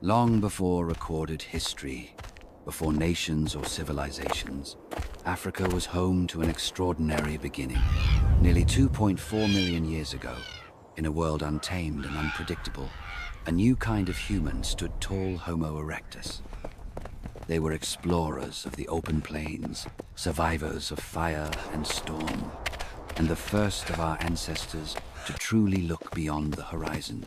Long before recorded history, before nations or civilizations, Africa was home to an extraordinary beginning. Nearly 2.4 million years ago, in a world untamed and unpredictable, a new kind of human stood tall, Homo erectus. They were explorers of the open plains, survivors of fire and storm, and the first of our ancestors to truly look beyond the horizon.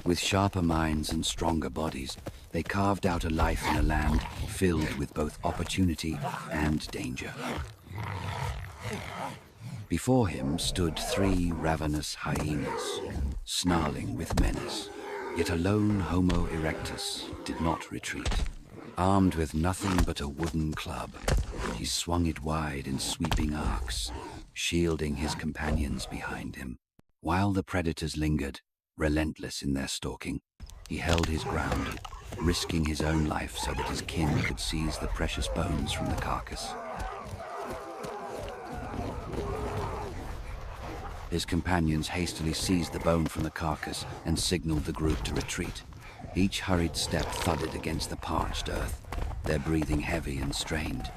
With sharper minds and stronger bodies, they carved out a life in a land filled with both opportunity and danger. Before him stood 3 ravenous hyenas, snarling with menace. Yet a lone Homo erectus did not retreat. Armed with nothing but a wooden club, he swung it wide in sweeping arcs, shielding his companions behind him. While the predators lingered, relentless in their stalking, he held his ground, risking his own life so that his kin could seize the precious bones from the carcass. His companions hastily seized the bone from the carcass and signaled the group to retreat. Each hurried step thudded against the parched earth, their breathing heavy and strained.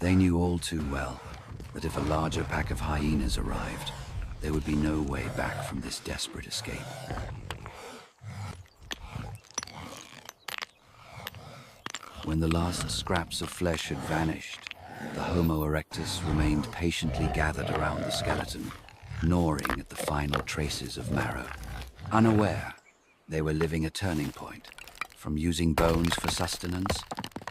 They knew all too well that if a larger pack of hyenas arrived, there would be no way back from this desperate escape. When the last scraps of flesh had vanished, the Homo erectus remained patiently gathered around the skeleton, gnawing at the final traces of marrow. Unaware, they were living a turning point. From using bones for sustenance,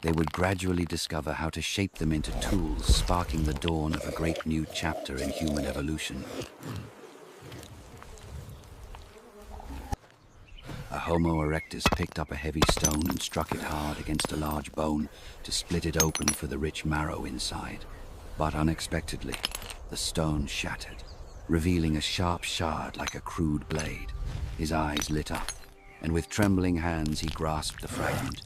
they would gradually discover how to shape them into tools, sparking the dawn of a great new chapter in human evolution. A Homo erectus picked up a heavy stone and struck it hard against a large bone to split it open for the rich marrow inside. But unexpectedly, the stone shattered, revealing a sharp shard like a crude blade. His eyes lit up, and with trembling hands he grasped the fragment,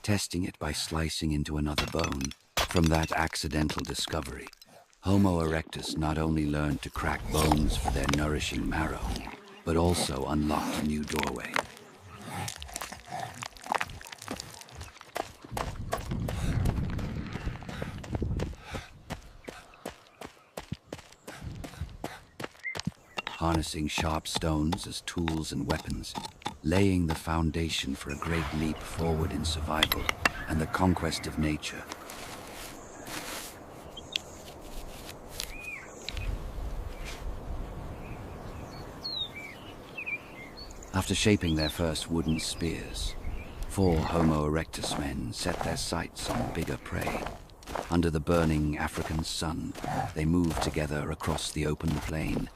testing it by slicing into another bone. From that accidental discovery, Homo erectus not only learned to crack bones for their nourishing marrow, but also unlocked a new doorway. Harnessing sharp stones as tools and weapons, laying the foundation for a great leap forward in survival and the conquest of nature. After shaping their first wooden spears, 4 Homo erectus men set their sights on bigger prey. Under the burning African sun, they moved together across the open plain,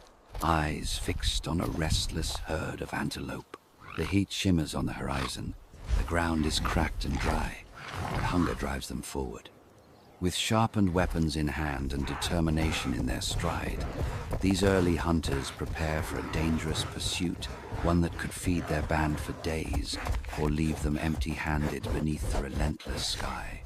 eyes fixed on a restless herd of antelope. The heat shimmers on the horizon, the ground is cracked and dry, but hunger drives them forward. With sharpened weapons in hand and determination in their stride, these early hunters prepare for a dangerous pursuit, one that could feed their band for days or leave them empty-handed beneath the relentless sky.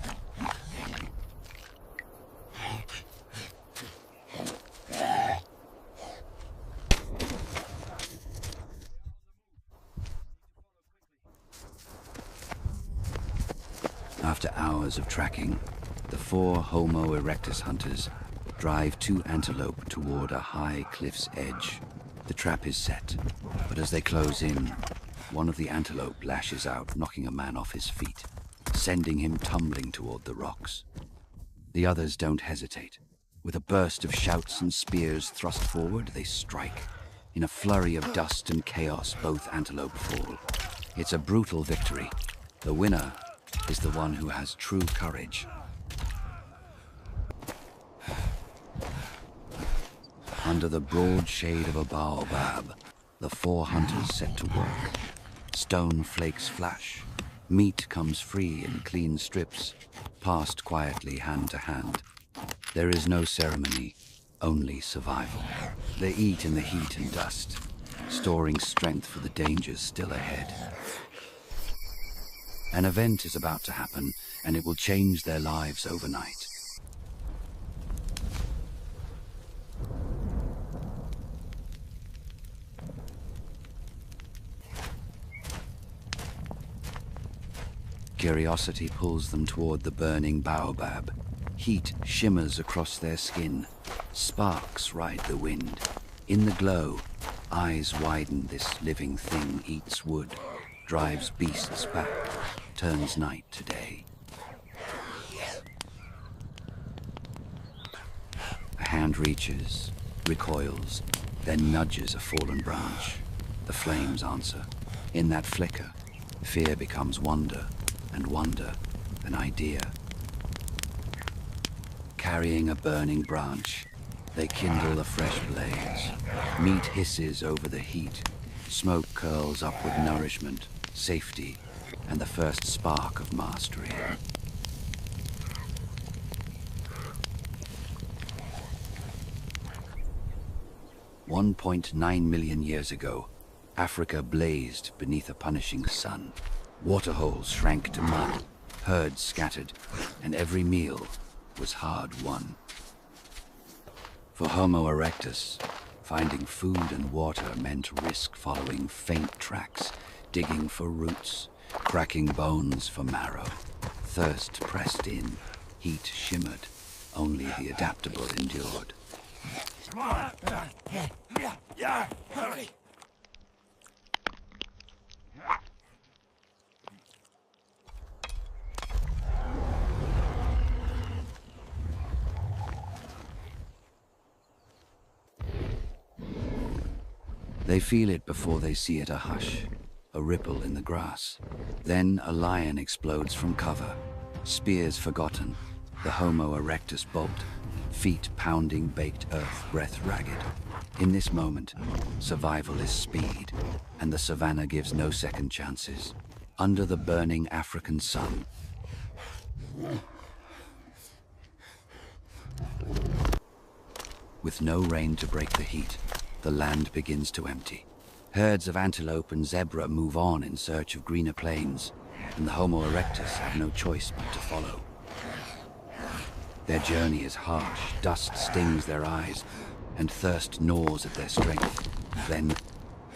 After hours of tracking, the 4 Homo erectus hunters drive 2 antelope toward a high cliff's edge. The trap is set, but as they close in, one of the antelope lashes out, knocking a man off his feet, sending him tumbling toward the rocks. The others don't hesitate. With a burst of shouts and spears thrust forward, they strike. In a flurry of dust and chaos, both antelope fall. It's a brutal victory. The winner is the one who has true courage. Under the broad shade of a baobab, the 4 hunters set to work. Stone flakes flash. Meat comes free in clean strips, passed quietly hand to hand. There is no ceremony, only survival. They eat in the heat and dust, storing strength for the dangers still ahead. An event is about to happen, and it will change their lives overnight. Curiosity pulls them toward the burning baobab. Heat shimmers across their skin. Sparks ride the wind. In the glow, eyes widen. This living thing eats wood, drives beasts back, turns night to day. A hand reaches, recoils, then nudges a fallen branch. The flames answer. In that flicker, fear becomes wonder, and wonder an idea. Carrying a burning branch, they kindle a fresh blaze. Meat hisses over the heat. Smoke curls up with nourishment, safety, and the first spark of mastery. $1.9 million years ago, Africa blazed beneath a punishing sun. Waterholes shrank to mud, herds scattered, and every meal was hard won. For Homo erectus, finding food and water meant risk following faint tracks, digging for roots, cracking bones for marrow. Thirst pressed in, heat shimmered, only the adaptable endured. Hurry! They feel it before they see it, a hush, a ripple in the grass. Then a lion explodes from cover, spears forgotten, the Homo erectus bolt, feet pounding baked earth, breath ragged. In this moment, survival is speed, and the savannah gives no second chances. Under the burning African sun, with no rain to break the heat, the land begins to empty. Herds of antelope and zebra move on in search of greener plains, and the Homo erectus have no choice but to follow. Their journey is harsh, dust stings their eyes, and thirst gnaws at their strength. Then,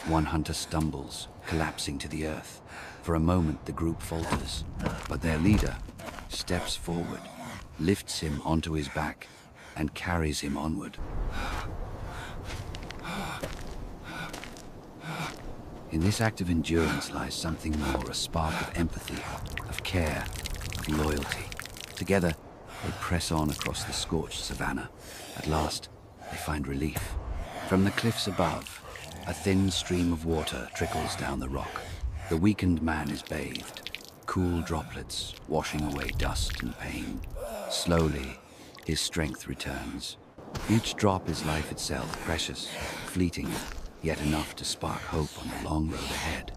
one hunter stumbles, collapsing to the earth. For a moment, the group falters, but their leader steps forward, lifts him onto his back, and carries him onward. In this act of endurance lies something more, a spark of empathy, of care, of loyalty. Together, they press on across the scorched savannah. At last, they find relief. From the cliffs above, a thin stream of water trickles down the rock. The weakened man is bathed, cool droplets washing away dust and pain. Slowly, his strength returns. Each drop is life itself, precious, fleeting, yet enough to spark hope on the long road ahead.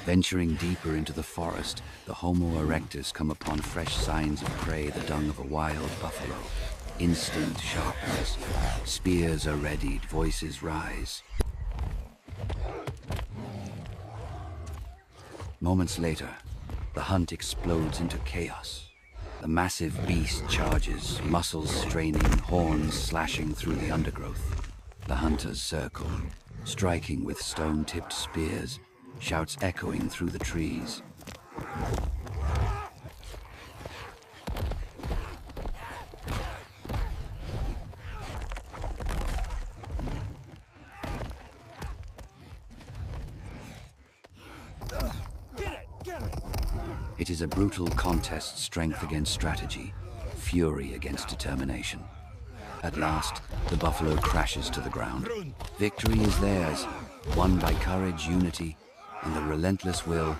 Venturing deeper into the forest, the Homo erectus come upon fresh signs of prey, the dung of a wild buffalo. Instinct sharpens. Spears are readied, voices rise. Moments later, the hunt explodes into chaos. The massive beast charges, muscles straining, horns slashing through the undergrowth. The hunters circle, striking with stone-tipped spears, shouts echoing through the trees. It is a brutal contest, strength against strategy, fury against determination. At last, the buffalo crashes to the ground. Victory is theirs, won by courage, unity, and the relentless will.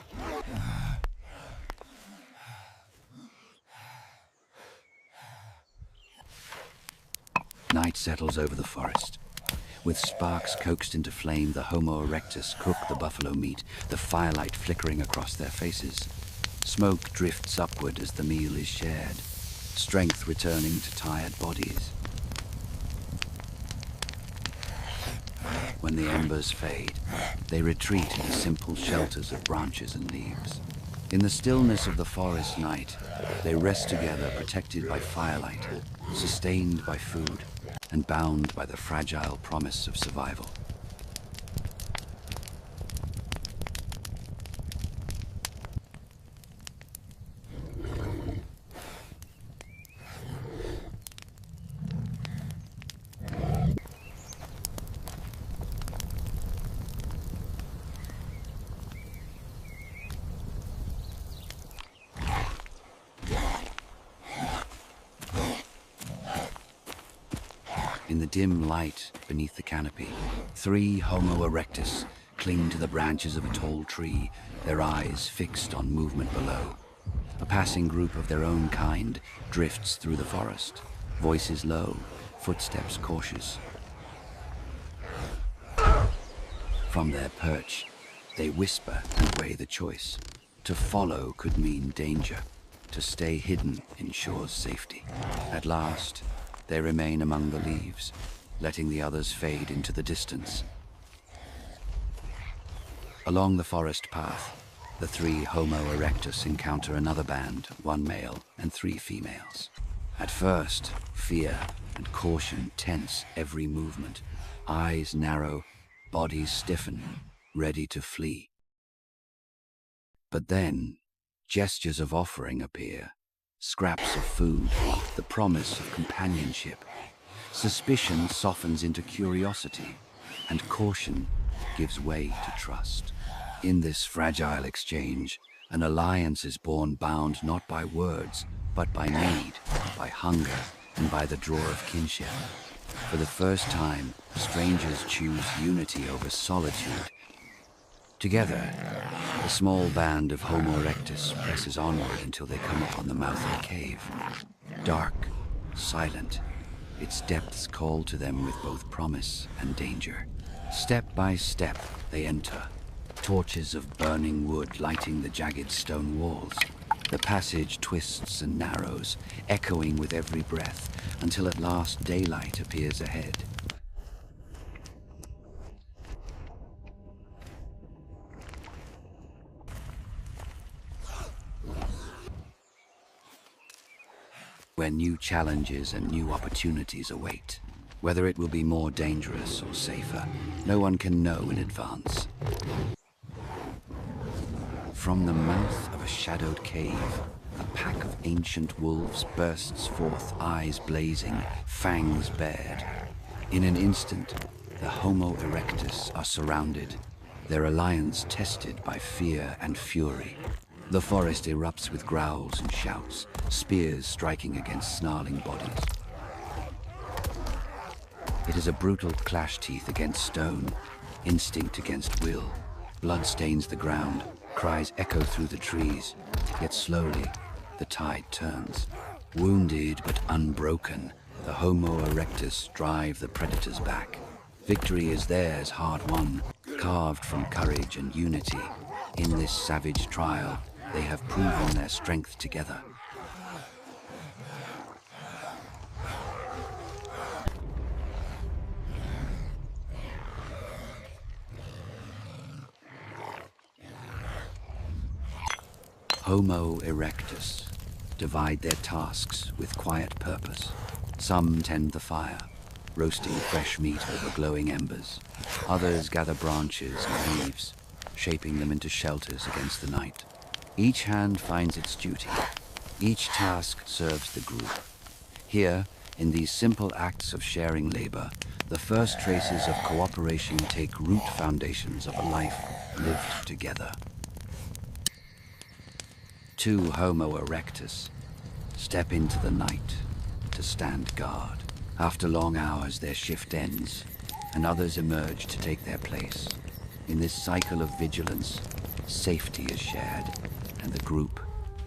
Night settles over the forest. With sparks coaxed into flame, the Homo erectus cook the buffalo meat, the firelight flickering across their faces. Smoke drifts upward as the meal is shared, strength returning to tired bodies. When the embers fade, they retreat into simple shelters of branches and leaves. In the stillness of the forest night, they rest together, protected by firelight, sustained by food, and bound by the fragile promise of survival. In the dim light beneath the canopy, 3 Homo erectus cling to the branches of a tall tree, their eyes fixed on movement below. A passing group of their own kind drifts through the forest, voices low, footsteps cautious. From their perch, they whisper and weigh the choice. To follow could mean danger. To stay hidden ensures safety. At last, they remain among the leaves, letting the others fade into the distance. Along the forest path, the 3 Homo erectus encounter another band, 1 male and 3 females. At first, fear and caution tense every movement. Eyes narrow, bodies stiffen, ready to flee. But then, gestures of offering appear, scraps of food, the promise of companionship. Suspicion softens into curiosity, and caution gives way to trust. In this fragile exchange, an alliance is born, bound not by words, but by need, by hunger, and by the draw of kinship. For the first time, strangers choose unity over solitude. Together, the small band of Homo erectus presses onward until they come upon the mouth of a cave. Dark, silent, its depths call to them with both promise and danger. Step by step, they enter, torches of burning wood lighting the jagged stone walls. The passage twists and narrows, echoing with every breath, until at last daylight appears ahead. Where new challenges and new opportunities await. Whether it will be more dangerous or safer, no one can know in advance. From the mouth of a shadowed cave, a pack of ancient wolves bursts forth, eyes blazing, fangs bared. In an instant, the Homo erectus are surrounded, their alliance tested by fear and fury. The forest erupts with growls and shouts, spears striking against snarling bodies. It is a brutal clash, teeth against stone, instinct against will. Blood stains the ground, cries echo through the trees, yet slowly the tide turns. Wounded but unbroken, the Homo erectus drive the predators back. Victory is theirs, hard won, carved from courage and unity. In this savage trial, they have proven their strength together. Homo erectus divide their tasks with quiet purpose. Some tend the fire, roasting fresh meat over glowing embers. Others gather branches and leaves, shaping them into shelters against the night. Each hand finds its duty. Each task serves the group. Here, in these simple acts of sharing labor, the first traces of cooperation take root foundations of a life lived together. 2 Homo erectus step into the night to stand guard. After long hours, their shift ends, and others emerge to take their place. In this cycle of vigilance, safety is shared, and the group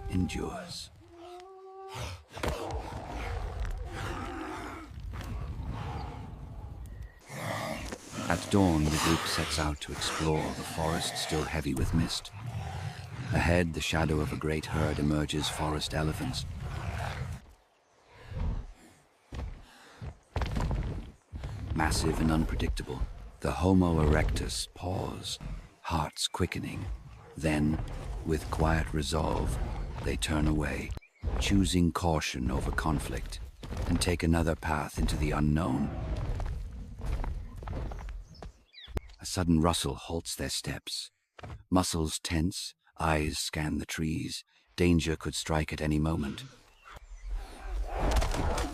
endures. At dawn, the group sets out to explore the forest still heavy with mist. Ahead, the shadow of a great herd emerges, forest elephants. Massive and unpredictable, the Homo erectus pause, hearts quickening. Then, with quiet resolve, they turn away, choosing caution over conflict, and take another path into the unknown. A sudden rustle halts their steps. Muscles tense, eyes scan the trees. Danger could strike at any moment.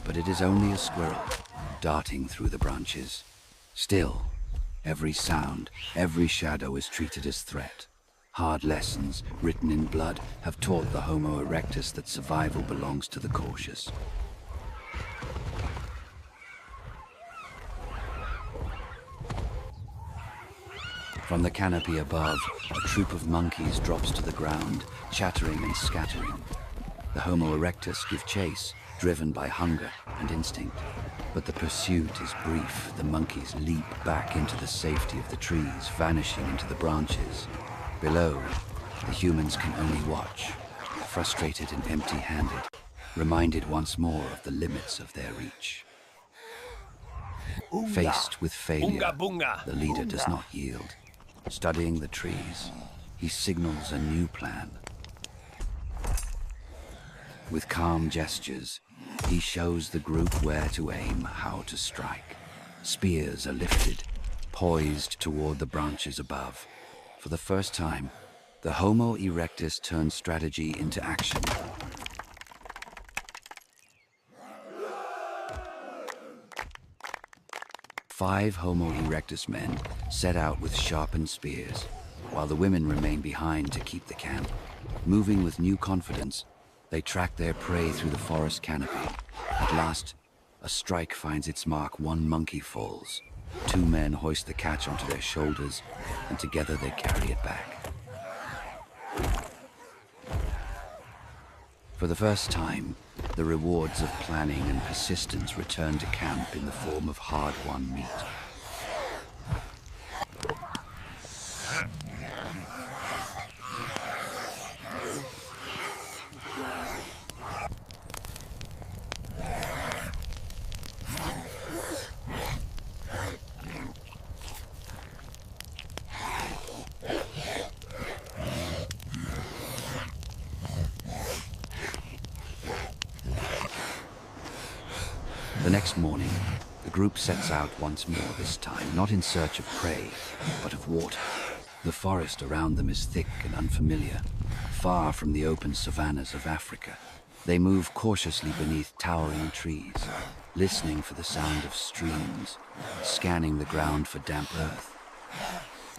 But it is only a squirrel, darting through the branches. Still, every sound, every shadow is treated as threat. Hard lessons, written in blood, have taught the Homo erectus that survival belongs to the cautious. From the canopy above, a troop of monkeys drops to the ground, chattering and scattering. The Homo erectus give chase, driven by hunger and instinct. But the pursuit is brief. The monkeys leap back into the safety of the trees, vanishing into the branches. Below, the humans can only watch, frustrated and empty-handed, reminded once more of the limits of their reach. Faced with failure, the leader does not yield. Studying the trees, he signals a new plan. With calm gestures, he shows the group where to aim, how to strike. Spears are lifted, poised toward the branches above. For the first time, the Homo erectus turns strategy into action. Five Homo erectus men set out with sharpened spears, while the women remain behind to keep the camp. Moving with new confidence, they track their prey through the forest canopy. At last, a strike finds its mark. One monkey falls. Two men hoist the catch onto their shoulders, and together they carry it back. For the first time, the rewards of planning and persistence return to camp in the form of hard-won meat. The next morning, the group sets out once more, this time not in search of prey, but of water. The forest around them is thick and unfamiliar, far from the open savannas of Africa. They move cautiously beneath towering trees, listening for the sound of streams, scanning the ground for damp earth.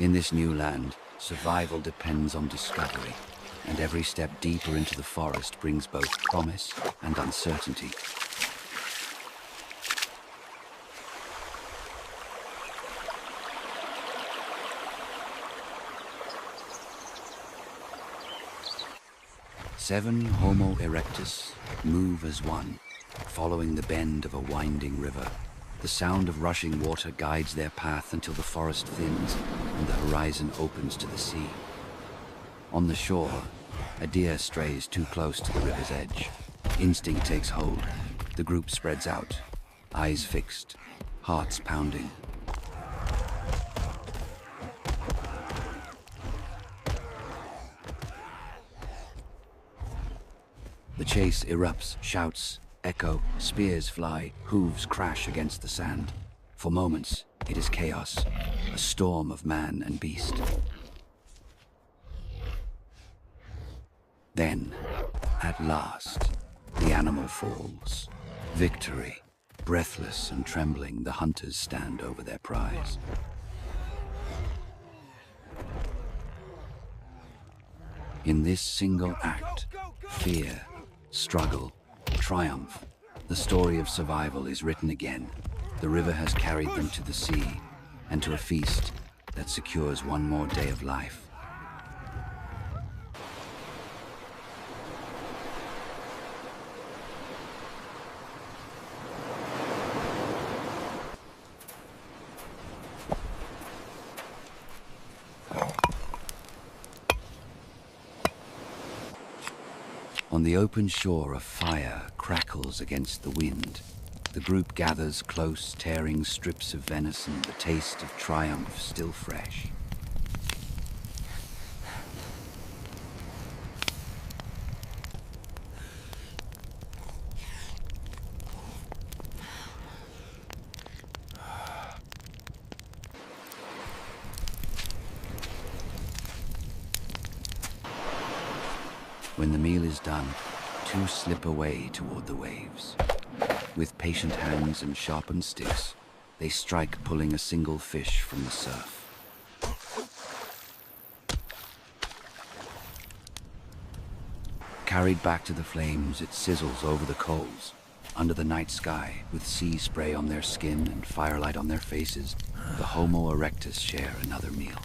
In this new land, survival depends on discovery, and every step deeper into the forest brings both promise and uncertainty. Seven Homo erectus move as one, following the bend of a winding river. The sound of rushing water guides their path until the forest thins and the horizon opens to the sea. On the shore, a deer strays too close to the river's edge. Instinct takes hold. The group spreads out, eyes fixed, hearts pounding. The chase erupts, shouts echo, spears fly, hooves crash against the sand. For moments, it is chaos, a storm of man and beast. Then, at last, the animal falls. Victory. Breathless and trembling, the hunters stand over their prize. In this single act, fear, struggle, triumph, the story of survival is written again. The river has carried them to the sea and to a feast that secures one more day of life. On the open shore, a fire crackles against the wind. The group gathers close, tearing strips of venison, the taste of triumph still fresh. When the meal is done, two slip away toward the waves. With patient hands and sharpened sticks, they strike, pulling a single fish from the surf. Carried back to the flames, it sizzles over the coals. Under the night sky, with sea spray on their skin and firelight on their faces, the Homo erectus share another meal.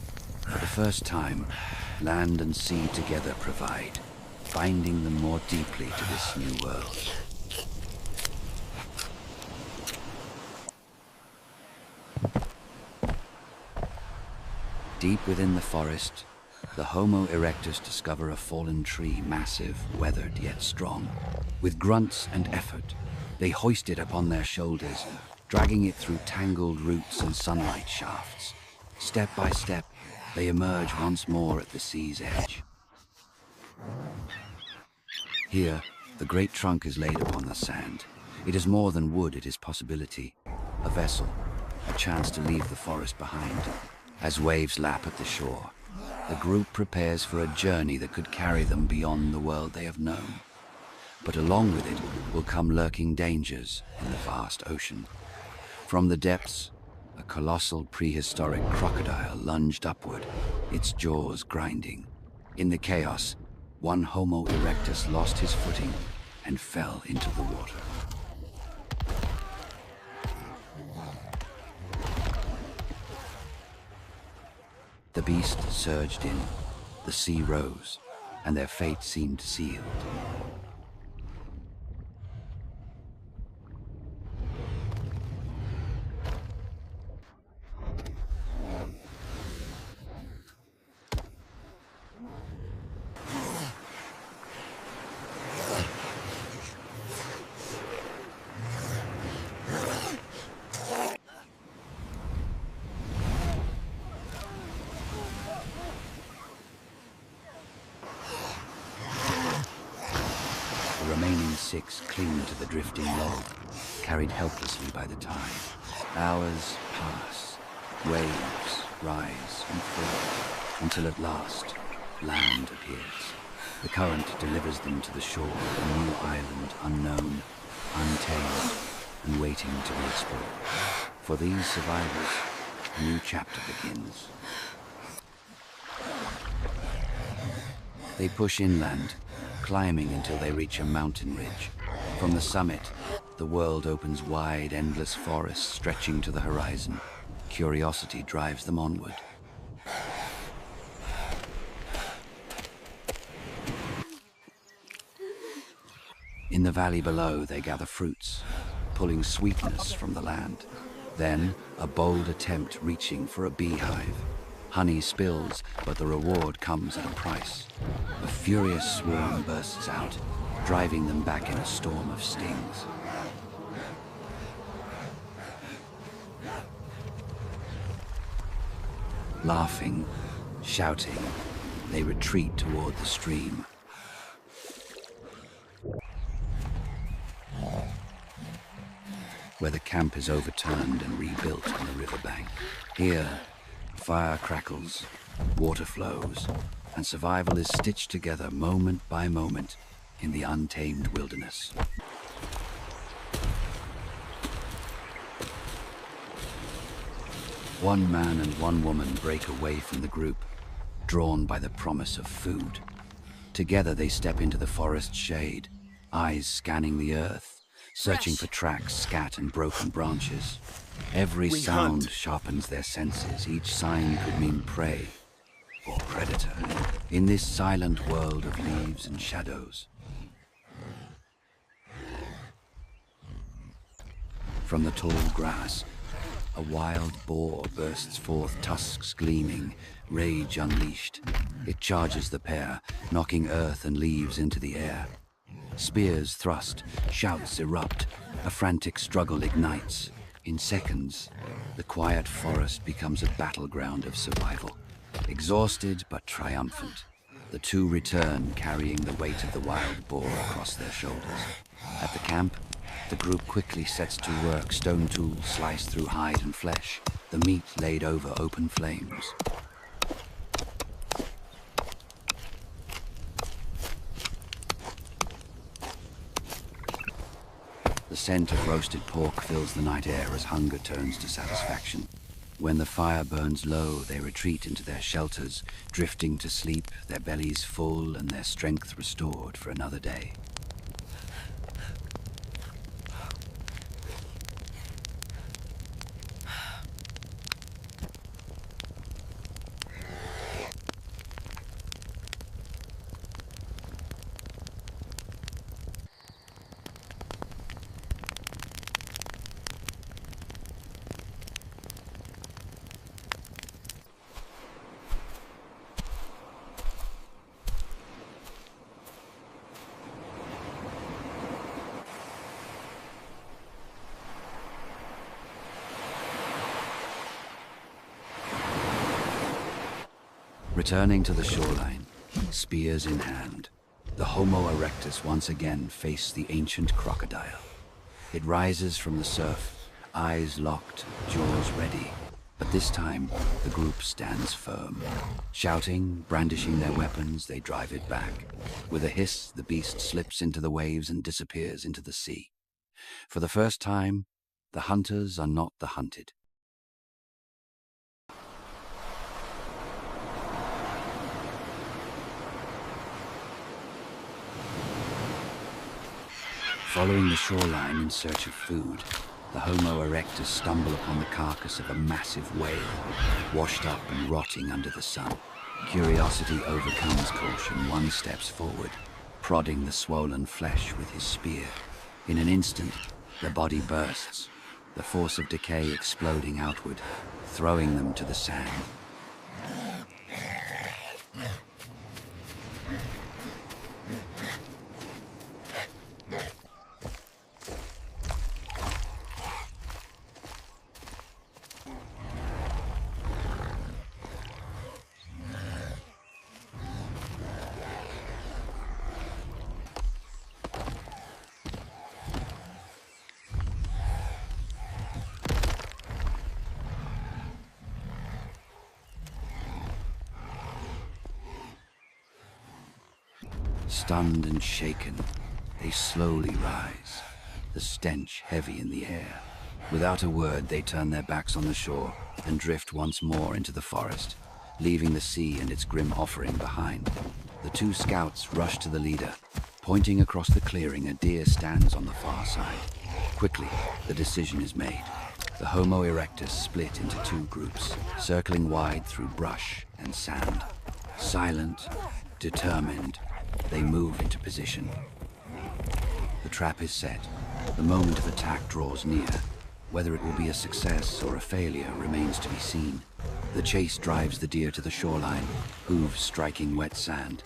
For the first time, land and sea together provide, binding them more deeply to this new world. Deep within the forest, the Homo erectus discover a fallen tree, massive, weathered, yet strong. With grunts and effort, they hoist it upon their shoulders, dragging it through tangled roots and sunlight shafts. Step by step, they emerge once more at the sea's edge. Here, the great trunk is laid upon the sand. It is more than wood, it is possibility. A vessel, a chance to leave the forest behind. As waves lap at the shore, the group prepares for a journey that could carry them beyond the world they have known. But along with it will come lurking dangers in the vast ocean. From the depths, a colossal prehistoric crocodile lunged upward, its jaws grinding. In the chaos, one Homo erectus lost his footing and fell into the water. The beast surged in, the sea rose, and their fate seemed sealed. The remaining 6 cling to the drifting log, carried helplessly by the tide. Hours pass, waves rise and fall, until at last, land appears. The current delivers them to the shore of a new island, unknown, untamed, and waiting to be explored. For these survivors, a new chapter begins. They push inland, climbing until they reach a mountain ridge. From the summit, the world opens wide, endless forests stretching to the horizon. Curiosity drives them onward. In the valley below, they gather fruits, pulling sweetness from the land. Then, a bold attempt reaching for a beehive. Honey spills, but the reward comes at a price. A furious swarm bursts out, driving them back in a storm of stings. Laughing, shouting, they retreat toward the stream. Where the camp is overturned and rebuilt on the riverbank. Here, fire crackles, water flows, and survival is stitched together moment by moment in the untamed wilderness. One man and one woman break away from the group, drawn by the promise of food. Together they step into the forest shade, eyes scanning the earth, searching for tracks, scat, and broken branches. Every sound sharpens their senses. Each sign could mean prey or predator in this silent world of leaves and shadows. From the tall grass, a wild boar bursts forth, tusks gleaming, rage unleashed. It charges the pair, knocking earth and leaves into the air. Spears thrust, shouts erupt, a frantic struggle ignites. In seconds, the quiet forest becomes a battleground of survival. Exhausted but triumphant, the two return carrying the weight of the wild boar across their shoulders. At the camp, the group quickly sets to work, stone tools sliced through hide and flesh, the meat laid over open flames. The scent of roasted pork fills the night air as hunger turns to satisfaction. When the fire burns low, they retreat into their shelters, drifting to sleep, their bellies full and their strength restored for another day. Returning to the shoreline, spears in hand, the Homo erectus once again faced the ancient crocodile. It rises from the surf, eyes locked, jaws ready. But this time, the group stands firm. Shouting, brandishing their weapons, they drive it back. With a hiss, the beast slips into the waves and disappears into the sea. For the first time, the hunters are not the hunted. Following the shoreline in search of food, the Homo erectus stumble upon the carcass of a massive whale, washed up and rotting under the sun. Curiosity overcomes caution. One steps forward, prodding the swollen flesh with his spear. In an instant, the body bursts, the force of decay exploding outward, throwing them to the sand. Stunned and shaken, they slowly rise, the stench heavy in the air. Without a word, they turn their backs on the shore and drift once more into the forest, leaving the sea and its grim offering behind. The two scouts rush to the leader. Pointing across the clearing, a deer stands on the far side. Quickly, the decision is made. The Homo erectus split into two groups, circling wide through brush and sand. Silent, determined, they move into position. The trap is set. The moment of attack draws near. Whether it will be a success or a failure remains to be seen. The chase drives the deer to the shoreline, hooves striking wet sand.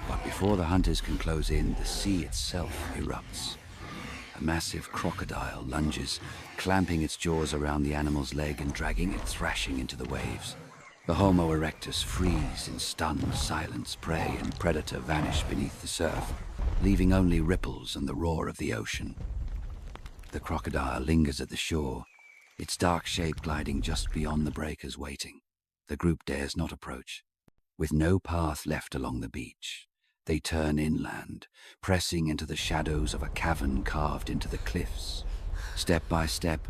But before the hunters can close in, the sea itself erupts. A massive crocodile lunges, clamping its jaws around the animal's leg and dragging it thrashing into the waves. The Homo erectus freeze in stunned silence. Prey and predator vanish beneath the surf, leaving only ripples and the roar of the ocean. The crocodile lingers at the shore, its dark shape gliding just beyond the breakers waiting. The group dares not approach. With no path left along the beach, they turn inland, pressing into the shadows of a cavern carved into the cliffs. Step by step,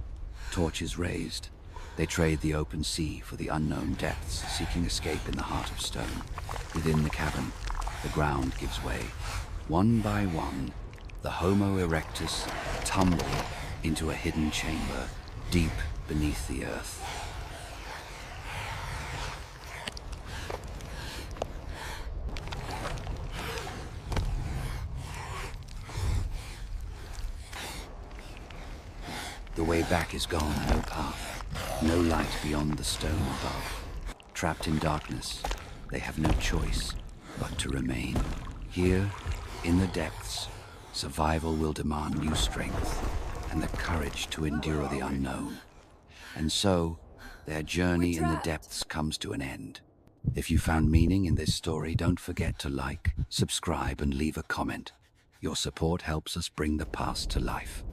torches raised, they trade the open sea for the unknown depths, seeking escape in the heart of stone. Within the cavern, the ground gives way. One by one, the Homo erectus tumble into a hidden chamber deep beneath the earth. The way back is gone, no path, no light beyond the stone above. Trapped in darkness, they have no choice but to remain. Here, in the depths, survival will demand new strength and the courage to endure the unknown. And so, their journey in the depths comes to an end. If you found meaning in this story, don't forget to like, subscribe, and leave a comment. Your support helps us bring the past to life.